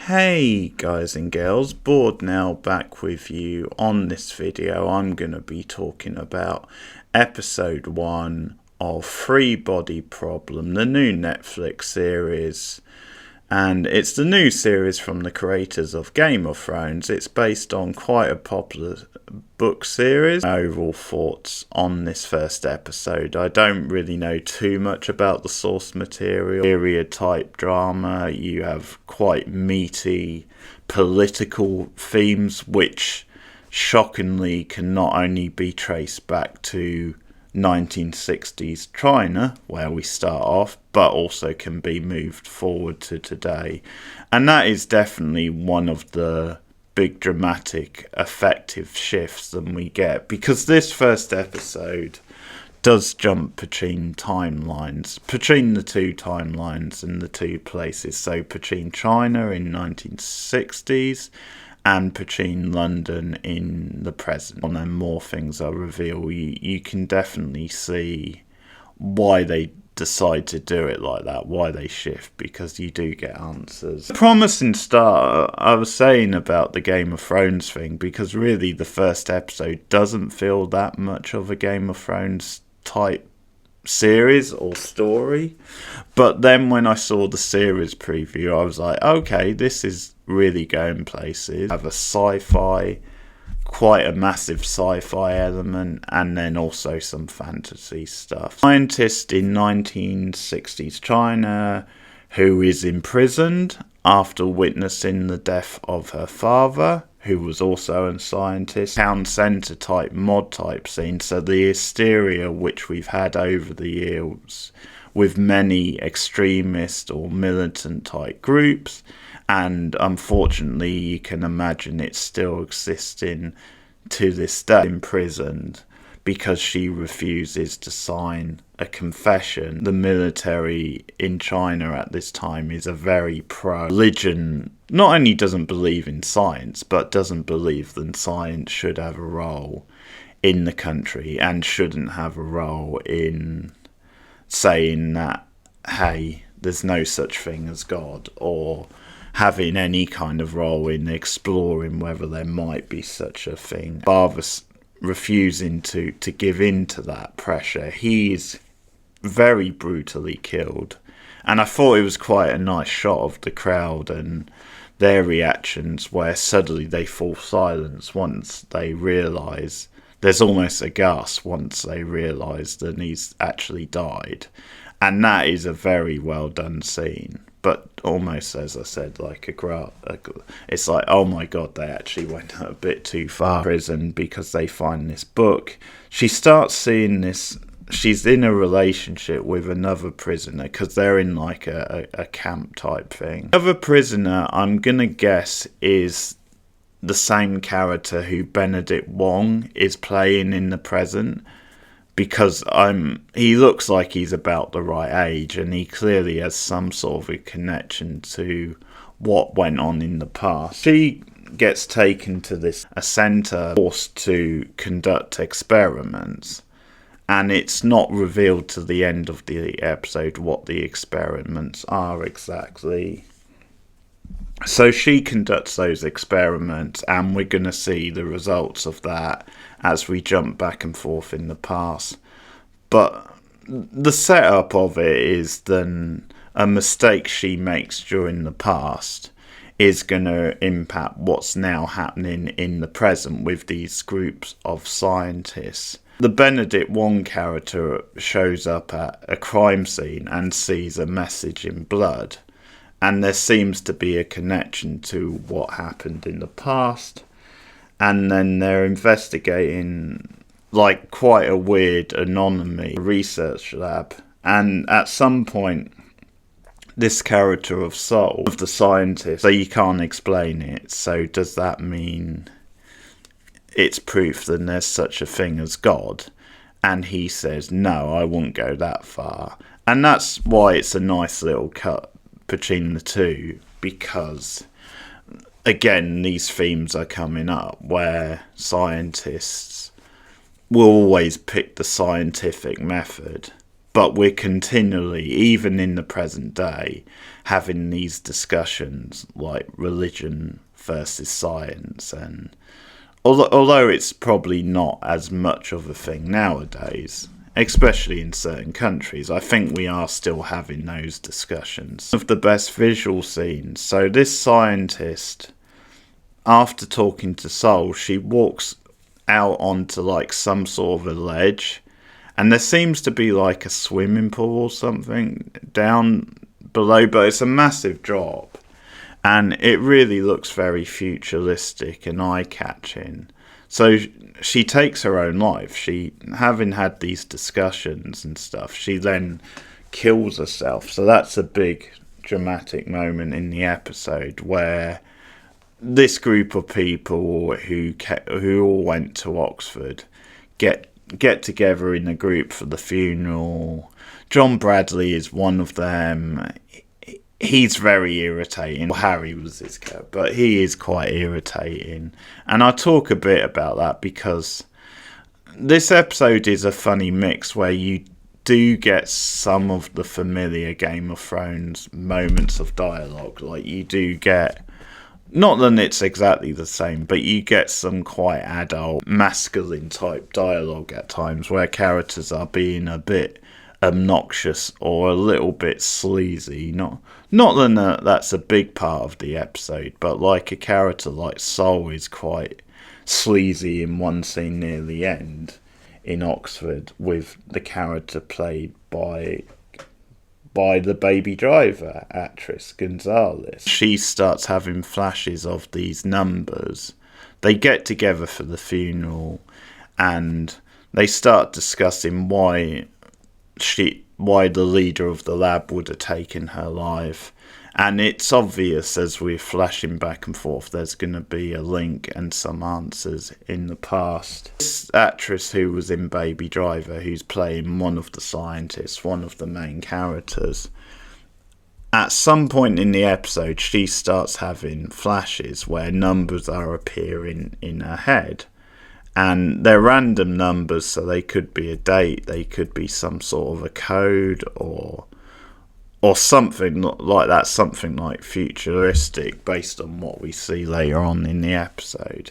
Hey guys and girls, Bored now back with you. On this video I'm going to be talking about episode 1 of Free Body Problem, the new Netflix series. And it's the new series from the creators of Game of Thrones. It's based on quite a popular book series. My overall thoughts on this first episode: I don't really know too much about the source material. Period type drama, you have quite meaty political themes which shockingly can not only be traced back to 1960s China, where we start off, but also can be moved forward to today. And that is definitely one of the big dramatic effective shifts that we get, because this first episode does jump between timelines, between the two timelines and the two places. So between China in 1960s and between London in the present. And then more things are revealed. You can definitely see why they decide to do it like that, why they shift, because you do get answers. Promising start, I was saying about the Game of Thrones thing, because really the first episode doesn't feel that much of a Game of Thrones type series or story. But then when I saw the series preview, I was like, okay, this is really going places. Have a sci-fi, quite a massive sci-fi element, and then also some fantasy stuff. Scientist in 1960s China who is imprisoned after witnessing the death of her father, who was also a scientist. Town centre type mod type scene, so the hysteria which we've had over the years with many extremist or militant type groups. And unfortunately, you can imagine it still existing to this day, imprisoned because she refuses to sign a confession. The military in China at this time is a very pro-religion, not only doesn't believe in science, but doesn't believe that science should have a role in the country and shouldn't have a role in saying that, hey, there's no such thing as God, or having any kind of role in exploring whether there might be such a thing. Father's refusing to give in to that pressure. He's very brutally killed. And I thought it was quite a nice shot of the crowd and their reactions, where suddenly they fall silent once they realise, there's almost a gasp once they realise that he's actually died. And that is a very well done scene. But almost, as I said, like it's like, oh my god, they actually went a bit too far. Prison, because they find this book. She starts seeing this. She's in a relationship with another prisoner, because they're in like a camp type thing. The other prisoner, I'm gonna guess, is the same character who Benedict Wong is playing in the present, because he looks like he's about the right age, and he clearly has some sort of a connection to what went on in the past. She gets taken to a centre, forced to conduct experiments, and it's not revealed to the end of the episode what the experiments are exactly. So she conducts those experiments, and we're going to see the results of that as we jump back and forth in the past. But the setup of it is then a mistake she makes during the past is going to impact what's now happening in the present with these groups of scientists. The Benedict Wong character shows up at a crime scene and sees a message in blood. And there seems to be a connection to what happened in the past. And then they're investigating like quite a weird anonymous research lab. And at some point, this character of Soul, of the scientist, so you can't explain it. So does that mean it's proof that there's such a thing as God? And he says, no, I won't go that far. And that's why it's a nice little cut between the two, because again, these themes are coming up where scientists will always pick the scientific method but we're continually, even in the present day, having these discussions like religion versus science. And although it's probably not as much of a thing nowadays, especially in certain countries, I think we are still having those discussions. One of the best visual scenes. So this scientist, after talking to Sol, she walks out onto like some sort of a ledge, and there seems to be like a swimming pool or something down below, but it's a massive drop, and it really looks very futuristic and eye-catching. So she takes her own life. She, having had these discussions and stuff, she then kills herself. So that's a big dramatic moment in the episode where this group of people who all went to Oxford get together in a group for the funeral. John Bradley is one of them. He's very irritating. Well, Harry was his character, but he is quite irritating. And I talk a bit about that because this episode is a funny mix where you do get some of the familiar Game of Thrones moments of dialogue. Like, you do get, not that it's exactly the same, but you get some quite adult, masculine type dialogue at times where characters are being a bit obnoxious or a little bit sleazy. Not that that's a big part of the episode, but like a character like Sol is quite sleazy in one scene near the end in Oxford with the character played by the Baby Driver actress Gonzalez. She starts having flashes of these numbers. They get together for the funeral and they start discussing why the leader of the lab would have taken her life. And it's obvious as we're flashing back and forth, there's going to be a link and some answers in the past. This actress who was in Baby Driver, who's playing one of the scientists, one of the main characters, at some point in the episode, she starts having flashes where numbers are appearing in her head. And they're random numbers, so they could be a date, they could be some sort of a code or something like that, something like futuristic based on what we see later on in the episode.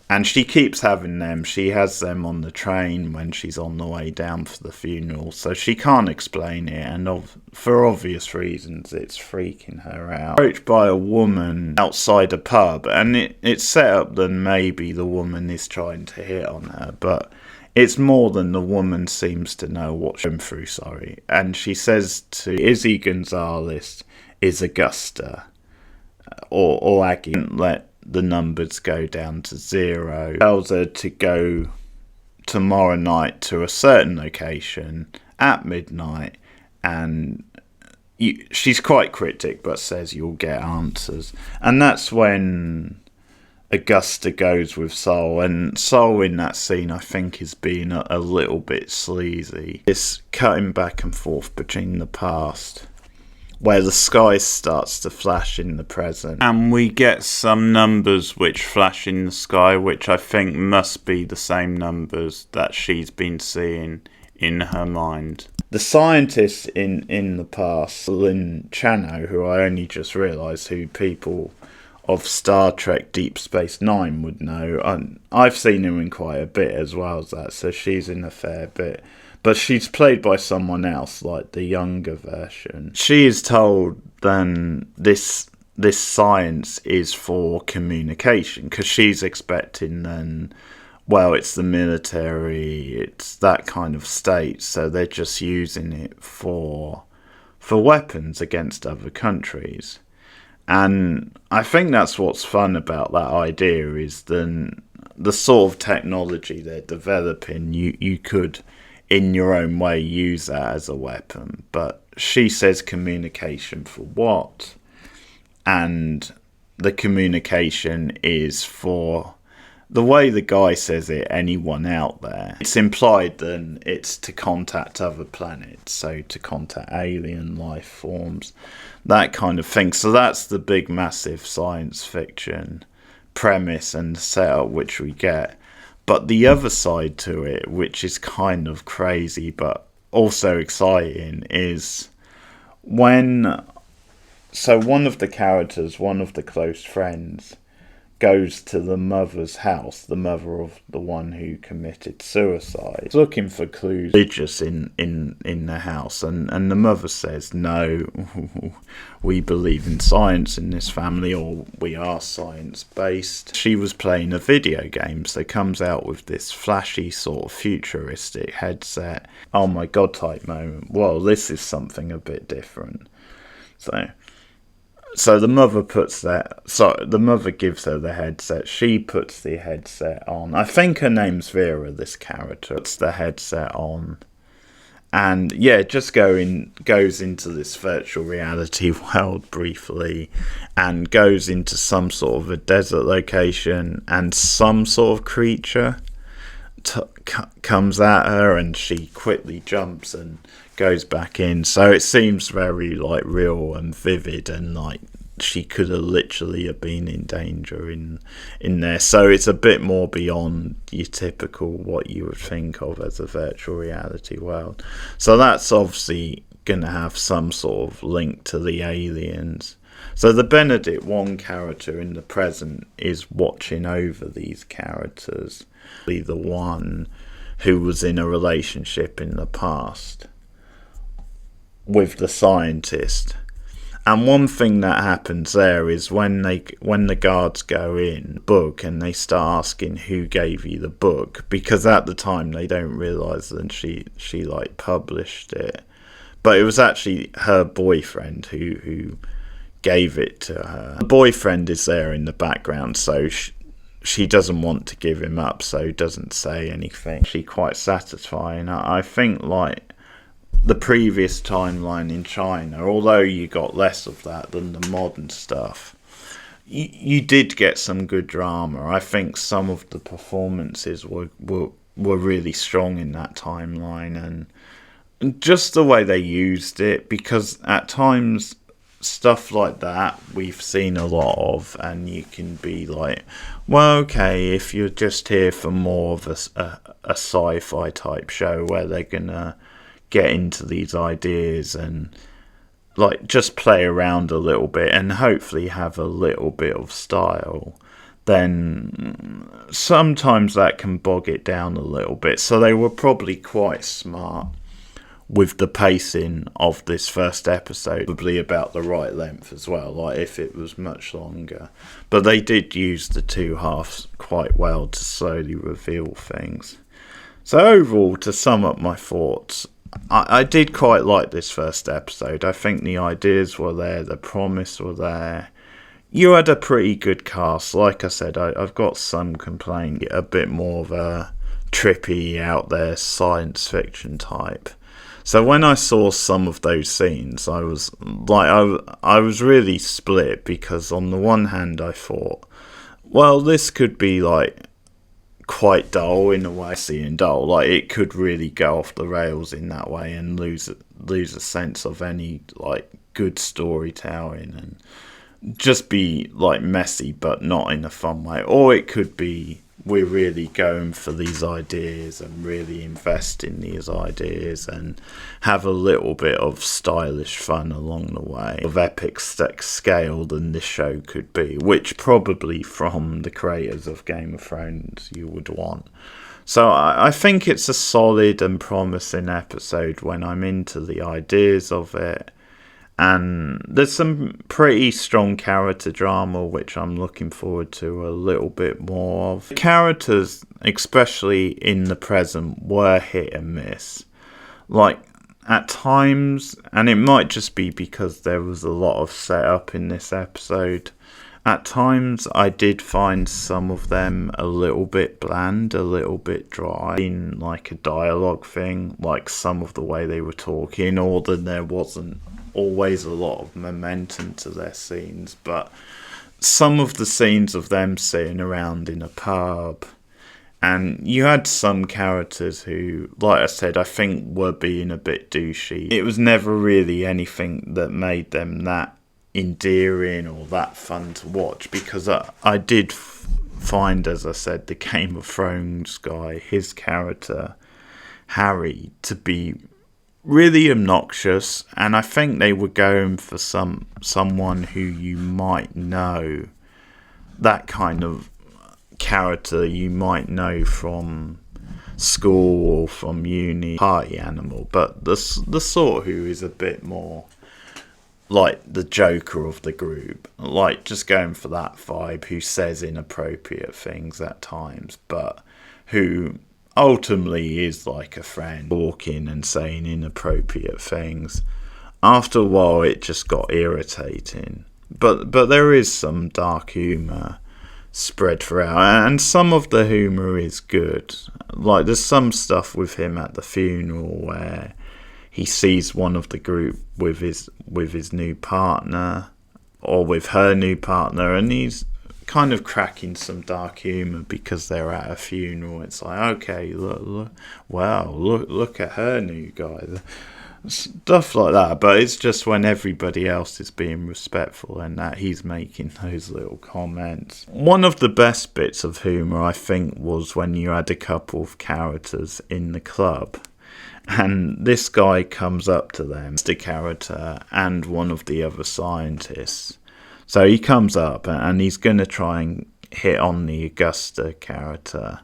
And she keeps having them. She has them on the train when she's on the way down for the funeral, so she can't explain it, and for obvious reasons it's freaking her out. Approached by a woman outside a pub, and it's set up that maybe the woman is trying to hit on her, but it's more than the woman seems to know what she's going through, And she says to Izzy Gonzalez, is Augusta or Aggie, let the numbers go down to 0. Tells her to go tomorrow night to a certain location at midnight, and she's quite cryptic but says you'll get answers. And that's when Augusta goes with Sol, and Sol in that scene I think is being a little bit sleazy. It's cutting back and forth between the past, where the sky starts to flash in the present, and we get some numbers which flash in the sky, which I think must be the same numbers that she's been seeing in her mind. The scientist in the past, Lynn Chano, who I only just realised who people of Star Trek Deep Space Nine would know. I've seen her in quite a bit as well as that, so she's in a fair bit. But she's played by someone else, like the younger version. She is told then this science is for communication, because she's expecting then, well, it's the military, it's that kind of state, so they're just using it for weapons against other countries. And I think that's what's fun about that idea, is then the sort of technology they're developing, you could in your own way use that as a weapon. But she says communication for what? And the communication is for, the way the guy says it, anyone out there. It's implied then it's to contact other planets, so to contact alien life forms, that kind of thing. So that's the big massive science fiction premise and setup which we get. But the other side to it, which is kind of crazy but also exciting is when... So one of the characters, one of the close friends, goes to the mother's house, the mother of the one who committed suicide, looking for clues religious in the house, and the mother says, no, we believe in science in this family, or we are science-based. She was playing a video game, so comes out with this flashy sort of futuristic headset. Oh my god type moment. Well, this is something a bit different. So the mother the mother gives her the headset. She puts the headset on. I think her name's Vera, this character. Puts the headset on. And yeah, just goes into this virtual reality world briefly, and goes into some sort of a desert location, and some sort of creature comes at her, and she quickly jumps and goes back in. So it seems very like real and vivid, and like she could have literally have been in danger in there. So it's a bit more beyond your typical what you would think of as a virtual reality world. So that's obviously going to have some sort of link to the aliens. So the Benedict Wong character in the present is watching over these characters. The one who was in a relationship in the past with the scientist. And one thing that happens there is when the guards go in book and they start asking who gave you the book, because at the time they don't realise that she like published it, but it was actually her boyfriend who gave it to her. The boyfriend is there in the background, so she doesn't want to give him up, so doesn't say anything. She quite satisfying. I think like the previous timeline in China, although you got less of that than the modern stuff, you did get some good drama. I think some of the performances were really strong in that timeline, and just the way they used it, because at times stuff like that we've seen a lot of, and you can be like, well, okay, if you're just here for more of a sci-fi type show where they're gonna get into these ideas and like just play around a little bit and hopefully have a little bit of style, then sometimes that can bog it down a little bit. So they were probably quite smart with the pacing of this first episode, probably about the right length as well, like if it was much longer. But they did use the two halves quite well to slowly reveal things. So overall, to sum up my thoughts, I did quite like this first episode. I think the ideas were there, the promise were there. You had a pretty good cast. Like I said, I've got some complaint, a bit more of a trippy, out there science fiction type. So when I saw some of those scenes, I was like, I was really split, because on the one hand I thought, well, this could be like quite dull in a way. Seeing dull, like it could really go off the rails in that way and lose a sense of any like good storytelling, and just be like messy but not in a fun way. Or it could be we're really going for these ideas and really invest in these ideas and have a little bit of stylish fun along the way, of epic scale than this show could be, which probably from the creators of Game of Thrones you would want. So I think it's a solid and promising episode when I'm into the ideas of it. And there's some pretty strong character drama, which I'm looking forward to a little bit more of. The characters, especially in the present, were hit and miss. Like, at times, and it might just be because there was a lot of setup in this episode, at times I did find some of them a little bit bland, a little bit dry, in like a dialogue thing, like some of the way they were talking, or that there wasn't always a lot of momentum to their scenes. But some of the scenes of them sitting around in a pub, and you had some characters who, like I said, I think were being a bit douchey. It was never really anything that made them that endearing or that fun to watch, because I did find, as I said, the Game of Thrones guy, his character Harry, to be really obnoxious, and I think they were going for someone who you might know, that kind of character you might know from school or from uni, party animal, but the sort who is a bit more like the Joker of the group, like just going for that vibe, who says inappropriate things at times, but who ultimately is like a friend, talking and saying inappropriate things. After a while it just got irritating, but there is some dark humour spread throughout, and some of the humour is good. Like there's some stuff with him at the funeral where he sees one of the group with his new partner, or with her new partner, and he's kind of cracking some dark humour because they're at a funeral. It's like, okay, look, wow, look at her new guy, stuff like that. But it's just when everybody else is being respectful and that he's making those little comments. One of the best bits of humour, I think, was when you had a couple of characters in the club, and this guy comes up to them, the character and one of the other scientists. So he comes up and he's going to try and hit on the Augusta character,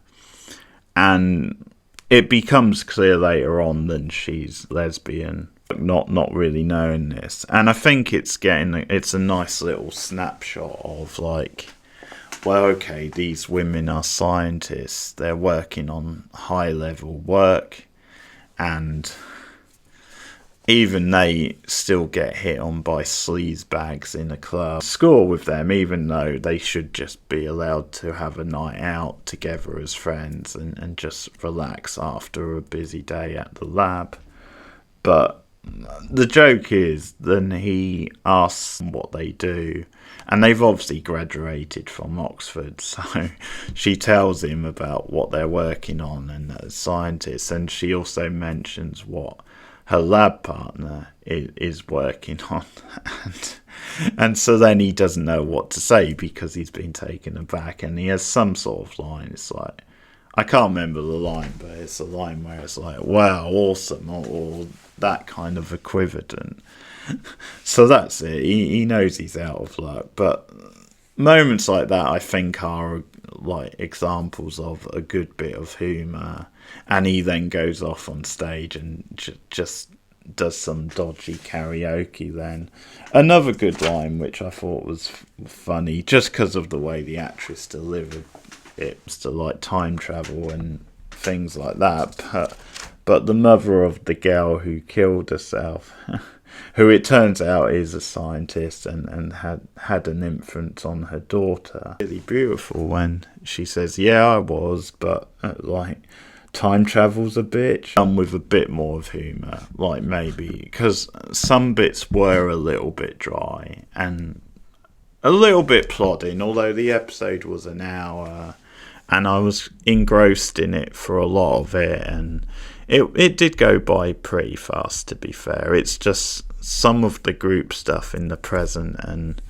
and it becomes clear later on that she's lesbian, not really knowing this. And I think it's a nice little snapshot of like, well, okay, these women are scientists, they're working on high level work, and even they still get hit on by sleazebags in a club. Score with them, even though they should just be allowed to have a night out together as friends and just relax after a busy day at the lab. But the joke is, then he asks what they do, and they've obviously graduated from Oxford, so she tells him about what they're working on and as scientists, and she also mentions what her lab partner is working on, and so then he doesn't know what to say because he's been taken aback, and he has some sort of line. It's like, I can't remember the line, but it's a line where it's like, wow, awesome, or that kind of equivalent. So that's it. He knows he's out of luck, but moments like that, I think, are like examples of a good bit of humour. And he then goes off on stage and just does some dodgy karaoke then. Another good line, which I thought was funny, just because of the way the actress delivered it, was to like time travel and things like that. But the mother of the girl who killed herself, who it turns out is a scientist and had an infant on her daughter. Really beautiful when she says, yeah, I was, but like, time travel's a bitch. With a bit more of humour, like maybe, because some bits were a little bit dry and a little bit plodding, although the episode was an hour and I was engrossed in it for a lot of it, and it did go by pretty fast, to be fair. It's just some of the group stuff in the present, and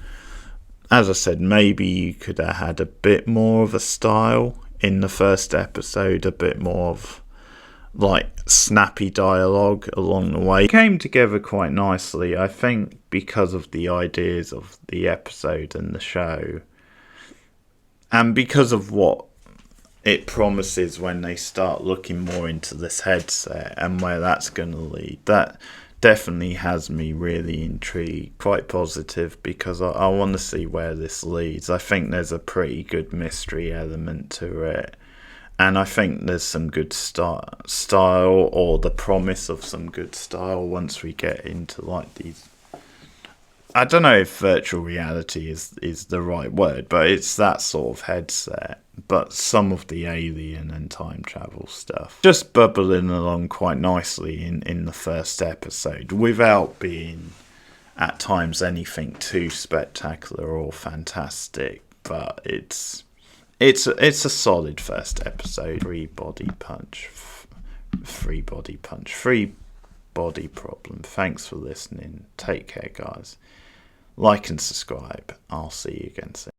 as I said, maybe you could have had a bit more of a style in the first episode, a bit more of like snappy dialogue along the way. It came together quite nicely, I think, because of the ideas of the episode and the show, and because of what it promises when they start looking more into this headset and where that's going to lead. That definitely has me really intrigued, quite positive, because I want to see where this leads. I think there's a pretty good mystery element to it, and I think there's some good style, or the promise of some good style, once we get into like these, I don't know if virtual reality is the right word, but it's that sort of headset. But some of the alien and time travel stuff just bubbling along quite nicely in the first episode, without being at times anything too spectacular or fantastic. But it's a solid first episode. Free body problem. Thanks for listening. Take care, guys. Like and subscribe. I'll see you again soon.